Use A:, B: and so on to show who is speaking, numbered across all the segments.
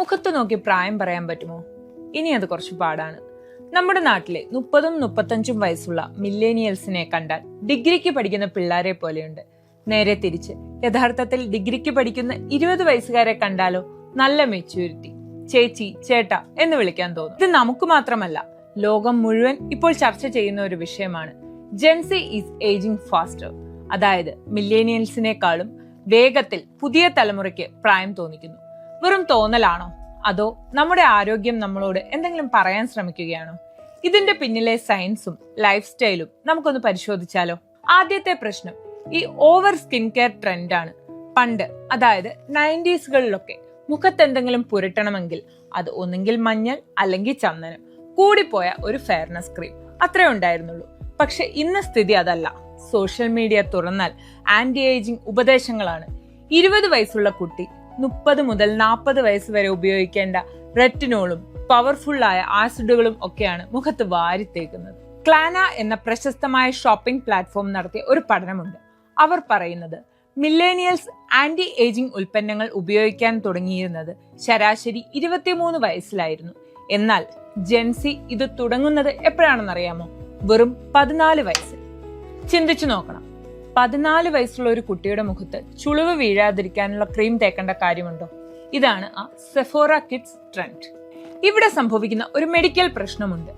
A: മുഖത്ത് നോക്കി പ്രായം പറയാൻ പറ്റുമോ? ഇനി അത് കുറച്ച് പാടാണ്. നമ്മുടെ നാട്ടിലെ 30-35 വയസ്സുള്ള മില്ലേനിയൽസിനെ കണ്ടാൽ ഡിഗ്രിക്ക് പഠിക്കുന്ന പിള്ളേരെ പോലെയുണ്ട്. നേരെ തിരിച്ച് യഥാർത്ഥത്തിൽ ഡിഗ്രിക്ക് പഠിക്കുന്ന 20 വയസ്സുകാരെ കണ്ടാലോ നല്ല മെച്യൂരിറ്റി, ചേച്ചി, ചേട്ട എന്ന് വിളിക്കാൻ തോന്നും. ഇത് നമുക്ക് മാത്രമല്ല, ലോകം മുഴുവൻ ഇപ്പോൾ ചർച്ച ചെയ്യുന്ന ഒരു വിഷയമാണ്. Gen Z is ageing faster. അതായത് മില്ലേനിയൽസിനെക്കാളും വേഗത്തിൽ പുതിയ തലമുറയ്ക്ക് പ്രായം തോന്നിക്കുന്നു. വെറും തോന്നലാണോ, അതോ നമ്മുടെ ആരോഗ്യം നമ്മളോട് എന്തെങ്കിലും പറയാൻ ശ്രമിക്കുകയാണോ? ഇതിന്റെ പിന്നിലെ സയൻസും ലൈഫ് സ്റ്റൈലും നമുക്കൊന്ന് പരിശോധിച്ചാലോ? ആദ്യത്തെ പ്രശ്നം ഈ ഓവർ സ്കിൻ കെയർ ട്രെൻഡാണ്. പണ്ട്, അതായത് 90s മുഖത്ത് എന്തെങ്കിലും പുരട്ടണമെങ്കിൽ അത് ഒന്നെങ്കിൽ മഞ്ഞൾ അല്ലെങ്കിൽ ചന്ദനം, കൂടിപ്പോയ ഒരു ഫെയർനെസ് ക്രീം, അത്രേ ഉണ്ടായിരുന്നുള്ളൂ. പക്ഷെ ഇന്ന് സ്ഥിതി അതല്ല. സോഷ്യൽ മീഡിയ തുറന്നാൽ ആന്റി ഏജിംഗ് ഉപദേശങ്ങളാണ്. 20 വയസ്സുള്ള കുട്ടി 30 മുതൽ 40 വയസ്സ് വരെ ഉപയോഗിക്കേണ്ട റെറ്റിനോളും പവർഫുള്ളായ ആസിഡുകളും ഒക്കെയാണ് മുഖത്ത് വാരിത്തേക്കുന്നത്. ക്ലാന എന്ന പ്രശസ്തമായ ഷോപ്പിംഗ് പ്ലാറ്റ്ഫോം നടത്തിയ ഒരു പഠനമുണ്ട്. അവർ പറയുന്നത് മില്ലേനിയൽസ് ആന്റി ഏജിംഗ് ഉൽപ്പന്നങ്ങൾ ഉപയോഗിക്കാൻ തുടങ്ങിയിരുന്നത് ശരാശരി 23 വയസ്സിലായിരുന്നു. എന്നാൽ ജെൻസി ഇത് തുടങ്ങുന്നത് എപ്പോഴാണെന്നറിയാമോ? വെറും 14 വയസ്സിൽ. ചിന്തിച്ചു നോക്കണം. 14 വയസ്സുള്ള ഒരു കുട്ടിയുടെ മുഖത്ത് ചുളിവ് വീഴാതിരിക്കാനുള്ള ക്രീം തേക്കേണ്ട കാര്യമുണ്ടോ? ഇതാണ് ആ സെഫോറ കിഡ്സ് ട്രെൻഡ്. ഇവിടെ സംഭവിക്കുന്ന ഒരു മെഡിക്കൽ പ്രശ്നമുണ്ട്.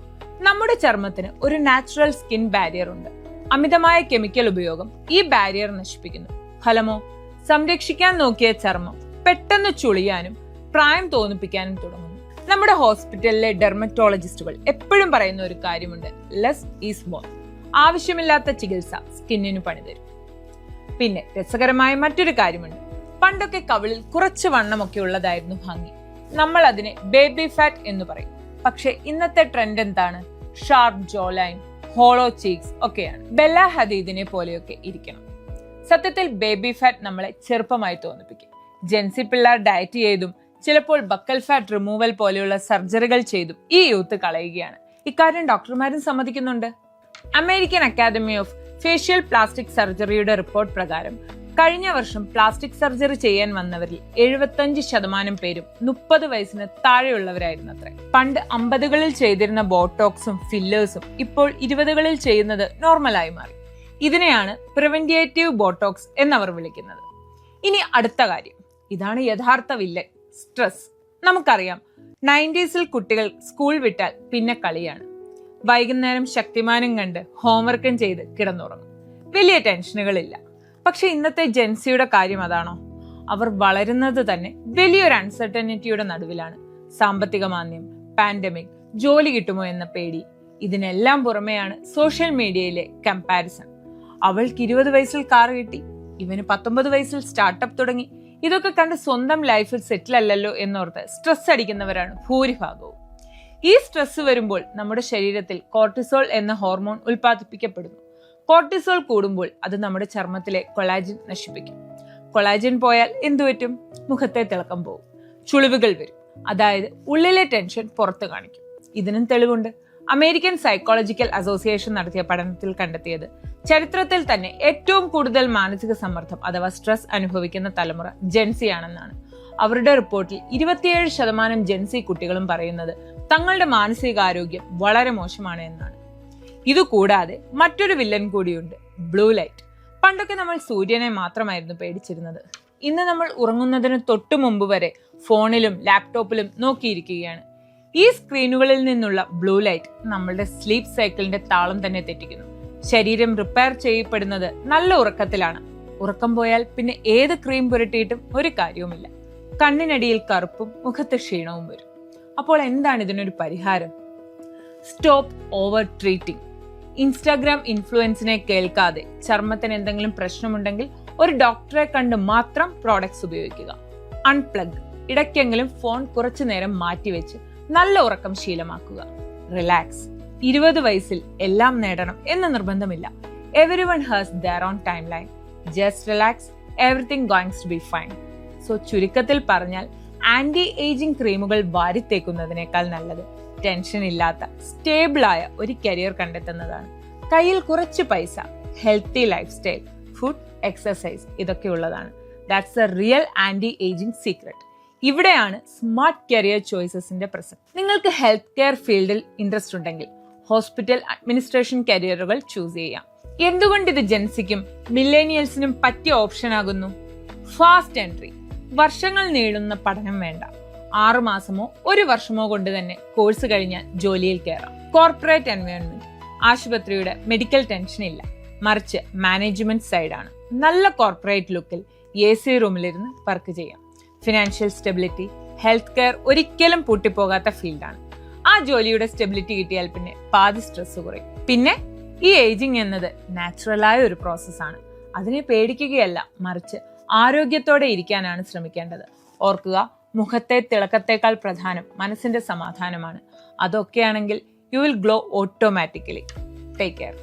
A: നമ്മുടെ ചർമ്മത്തിന് ഒരു നാച്ചുറൽ സ്കിൻ ബാരിയർ ഉണ്ട്. അമിതമായ കെമിക്കൽ ഉപയോഗം ഈ ബാരിയർ നശിപ്പിക്കുന്നു. ഫലമോ, സംരക്ഷിക്കാൻ നോക്കിയ ചർമ്മം പെട്ടെന്ന് ചുളിയാനും പ്രായം തോന്നിപ്പിക്കാനും തുടങ്ങുന്നു. നമ്മുടെ ഹോസ്പിറ്റലിലെ ഡെർമറ്റോളജിസ്റ്റുകൾ എപ്പോഴും പറയുന്ന ഒരു കാര്യമുണ്ട്, ലെസ് ഈസ് മോർ. ആവശ്യമില്ലാത്ത ചികിത്സ സ്കിന്നിന് പണിതരും. പിന്നെ രസകരമായ മറ്റൊരു കാര്യമുണ്ട്. പണ്ടൊക്കെ കവിളിൽ കുറച്ച് വണ്ണമൊക്കെ ഉള്ളതായിരുന്നു ഭംഗി. നമ്മൾ അതിനെ ബേബി ഫാറ്റ് എന്ന് പറയും. പക്ഷെ ഇന്നത്തെ ട്രെൻഡ് എന്താണ്? ഷാർപ്പ് ജോ ലൈൻ, ഹോളോ ചീക്സ് ഒക്കെയാണ്. ബെല്ല ഹദീദിനെ പോലെയൊക്കെ ഇരിക്കണം. സത്യത്തിൽ ബേബി ഫാറ്റ് നമ്മളെ ചെറുപ്പമായി തോന്നിപ്പിക്കും. ജെൻസി പിള്ളേർ ഡയറ്റ് ചെയ്തും ചിലപ്പോൾ ബക്കൽ ഫാറ്റ് റിമൂവൽ പോലെയുള്ള സർജറികൾ ചെയ്തും ഈ യൂത്ത് കളയുകയാണ്. ഇക്കാര്യം ഡോക്ടർമാരും സമ്മതിക്കുന്നുണ്ട്. American academy of facial plastic സർജറിയുടെ റിപ്പോർട്ട് പ്രകാരം കഴിഞ്ഞ വർഷം പ്ലാസ്റ്റിക് സർജറി ചെയ്യാൻ വന്നവരിൽ 75% പേരും 30 വയസ്സിന് താഴെയുള്ളവരായിരുന്നു അത്രേ. പണ്ട് 50കളിൽ ചെയ്തിരുന്ന ബോട്ടോക്സും ഫില്ലേഴ്സും ഇപ്പോൾ 20കളിൽ ചെയ്യുന്നത് നോർമലായി മാറി. ഇതിനെയാണ് പ്രിവെന്റേറ്റീവ് ബോട്ടോക്സ് എന്നവർ വിളിക്കുന്നത്. ഇനി അടുത്ത കാര്യം, ഇതാണ് യഥാർത്ഥ വില്ലൻ, സ്ട്രെസ്. നമുക്കറിയാം, 90s കുട്ടികൾ സ്കൂൾ വിട്ടാൽ പിന്നെ കളിയാണ്. വൈകുന്നേരം ശക്തിമാനും കണ്ട് ഹോംവർക്കും ചെയ്ത് കിടന്നുറങ്ങും. വലിയ ടെൻഷനുകളില്ല. പക്ഷെ ഇന്നത്തെ ജെൻസിയുടെ കാര്യം അതാണോ? അവർ വളരുന്നത് തന്നെ വലിയൊരു അൺസർട്ടനിറ്റിയുടെ നടുവിലാണ്. സാമ്പത്തിക മാന്ദ്യം, പാൻഡമിക്, ജോലി കിട്ടുമോ എന്ന പേടി, ഇതിനെല്ലാം പുറമെയാണ് സോഷ്യൽ മീഡിയയിലെ കമ്പാരിസൺ. അവൾക്ക് 20 വയസ്സിൽ കാർ കിട്ടി, ഇവന് 19 വയസ്സിൽ സ്റ്റാർട്ടപ്പ് തുടങ്ങി. ഇതൊക്കെ കണ്ട് സ്വന്തം ലൈഫിൽ സെറ്റിൽ അല്ലല്ലോ എന്നോർത്ത് സ്ട്രെസ് അടിക്കുന്നവരാണ് ഭൂരിഭാഗവും. ഈ സ്ട്രെസ് വരുമ്പോൾ നമ്മുടെ ശരീരത്തിൽ കോർട്ടിസോൾ എന്ന ഹോർമോൺ ഉൽപ്പാദിപ്പിക്കപ്പെടുന്നു. കോർട്ടിസോൾ കൂടുമ്പോൾ അത് നമ്മുടെ ചർമ്മത്തിലെ കൊളാജൻ നശിപ്പിക്കും. കൊളാജൻ പോയാൽ എന്തുപറ്റും? മുഖത്തെ തിളക്കം പോകും, ചുളിവുകൾ വരും. അതായത് ഉള്ളിലെ ടെൻഷൻ പുറത്തു കാണിക്കും. ഇതിനും തെളിവുണ്ട്. അമേരിക്കൻ സൈക്കോളജിക്കൽ അസോസിയേഷൻ നടത്തിയ പഠനത്തിൽ കണ്ടെത്തിയത് ചരിത്രത്തിൽ തന്നെ ഏറ്റവും കൂടുതൽ മാനസിക സമ്മർദ്ദം അഥവാ സ്ട്രെസ് അനുഭവിക്കുന്ന തലമുറ ജെൻസി ആണെന്നാണ്. അവരുടെ റിപ്പോർട്ടിൽ 27% ജെൻസി കുട്ടികളും പറയുന്നത് തങ്ങളുടെ മാനസികാരോഗ്യം വളരെ മോശമാണ് എന്നാണ്. ഇതുകൂടാതെ മറ്റൊരു വില്ലൻ കൂടിയുണ്ട്, ബ്ലൂ ലൈറ്റ്. പണ്ടൊക്കെ നമ്മൾ സൂര്യനെ മാത്രമായിരുന്നു പേടിച്ചിരുന്നത്. ഇന്ന് നമ്മൾ ഉറങ്ങുന്നതിന് തൊട്ടു മുമ്പ് വരെ ഫോണിലും ലാപ്ടോപ്പിലും നോക്കിയിരിക്കുകയാണ്. ഈ സ്ക്രീനുകളിൽ നിന്നുള്ള ബ്ലൂ ലൈറ്റ് നമ്മളുടെ സ്ലീപ്പ് സൈക്കിളിന്റെ താളം തന്നെ തെറ്റിക്കുന്നു. ശരീരം റിപ്പയർ ചെയ്യപ്പെടുന്നത് നല്ല ഉറക്കത്തിലാണ്. ഉറക്കം പോയാൽ പിന്നെ ഏത് ക്രീം പുരട്ടിയിട്ടും ഒരു കാര്യവുമില്ല. കണ്ണിനടിയിൽ കറുപ്പും മുഖത്ത് ക്ഷീണവും വരും. അപ്പോൾ എന്താണ് ഇതിനൊരു പരിഹാരം? Stop over treating. ഇൻസ്റ്റാഗ്രാം ഇൻഫ്ലുവൻസിനെ കേൾക്കാതെ ചർമ്മത്തിന് എന്തെങ്കിലും പ്രശ്നമുണ്ടെങ്കിൽ ഒരു ഡോക്ടറെ കണ്ട് മാത്രം പ്രോഡക്ട്സ് ഉപയോഗിക്കുക. അൺപ്ലഗ്. ഇടയ്ക്കെങ്കിലും ഫോൺ കുറച്ചു നേരം മാറ്റിവെച്ച് നല്ല ഉറക്കം ശീലമാക്കുക. റിലാക്സ്. 20 വയസ്സിൽ എല്ലാം നേടണം എന്ന് നിർബന്ധമില്ല. Everyone has their own time line. Just relax, everything goings to be fine. So ചുരുക്കത്തിൽ പറഞ്ഞാൽ, ആന്റി ഏജിംഗ് ക്രീമുകൾ വാരിത്തേക്കുന്നതിനേക്കാൾ നല്ലത് ടെൻഷൻ ഇല്ലാത്ത സ്റ്റേബിളായ ഒരു കരിയർ കണ്ടെത്തുന്നതാണ്. കയ്യിൽ കുറച്ച് പൈസ, healthy life style, food, exercise ഇതൊക്കെ ഉള്ളതാണ്. That's a real anti ageing secret. ഇവിടെയാണ് സ്മാർട്ട് കരിയർ ചോയ്സസിന്റെ പ്രസക്തി. നിങ്ങൾക്ക് ഹെൽത്ത് കെയർ ഫീൽഡിൽ ഇൻട്രസ്റ്റ് ഉണ്ടെങ്കിൽ ഹോസ്പിറ്റൽ അഡ്മിനിസ്ട്രേഷൻ കരിയറുകൾ ചൂസ് ചെയ്യാം. എന്തുകൊണ്ട് ഇത് ജെൻസിക്കും മില്ലേനിയൽസിനും പറ്റിയ ഓപ്ഷൻ ആകുന്നു? ഫാസ്റ്റ് എൻട്രി, വർഷങ്ങൾ നീളുന്ന പഠനം വേണ്ട, 6 മാസമോ 1 വർഷമോ കൊണ്ട് തന്നെ കോഴ്സ് കഴിഞ്ഞാൽ ജോലിയിൽ കയറാം. കോർപ്പറേറ്റ് എൻവയോൺമെന്റ്, ആശുപത്രിയുടെ മെഡിക്കൽ ടെൻഷൻ ഇല്ല, മറിച്ച് മാനേജ്മെന്റ് സൈഡാണ്. നല്ല കോർപ്പറേറ്റ് ലുക്കിൽ AC റൂമിലിരുന്ന് വർക്ക് ചെയ്യാം. ഫിനാൻഷ്യൽ സ്റ്റെബിലിറ്റി, ഹെൽത്ത് കെയർ ഒരിക്കലും പൂട്ടിപ്പോകാത്ത ഫീൽഡാണ്. ആ ജോലിയുടെ സ്റ്റെബിലിറ്റി കിട്ടിയാൽ പിന്നെ പാതി സ്ട്രെസ് കുറയും. പിന്നെ ഈ ഏജിങ് എന്നത് നാച്ചുറലായ ഒരു പ്രോസസ്സാണ്. അതിനെ പേടിക്കുകയല്ല, മറിച്ച് ആരോഗ്യത്തോടെ ഇരിക്കാനാണ് ശ്രമിക്കേണ്ടത്. ഓർക്കുക, മുഖത്തെ തിളക്കത്തേക്കാൾ പ്രധാനം മനസ്സിന്റെ സമാധാനമാണ്. അതൊക്കെയാണെങ്കിൽ you will glow automatically. Take care.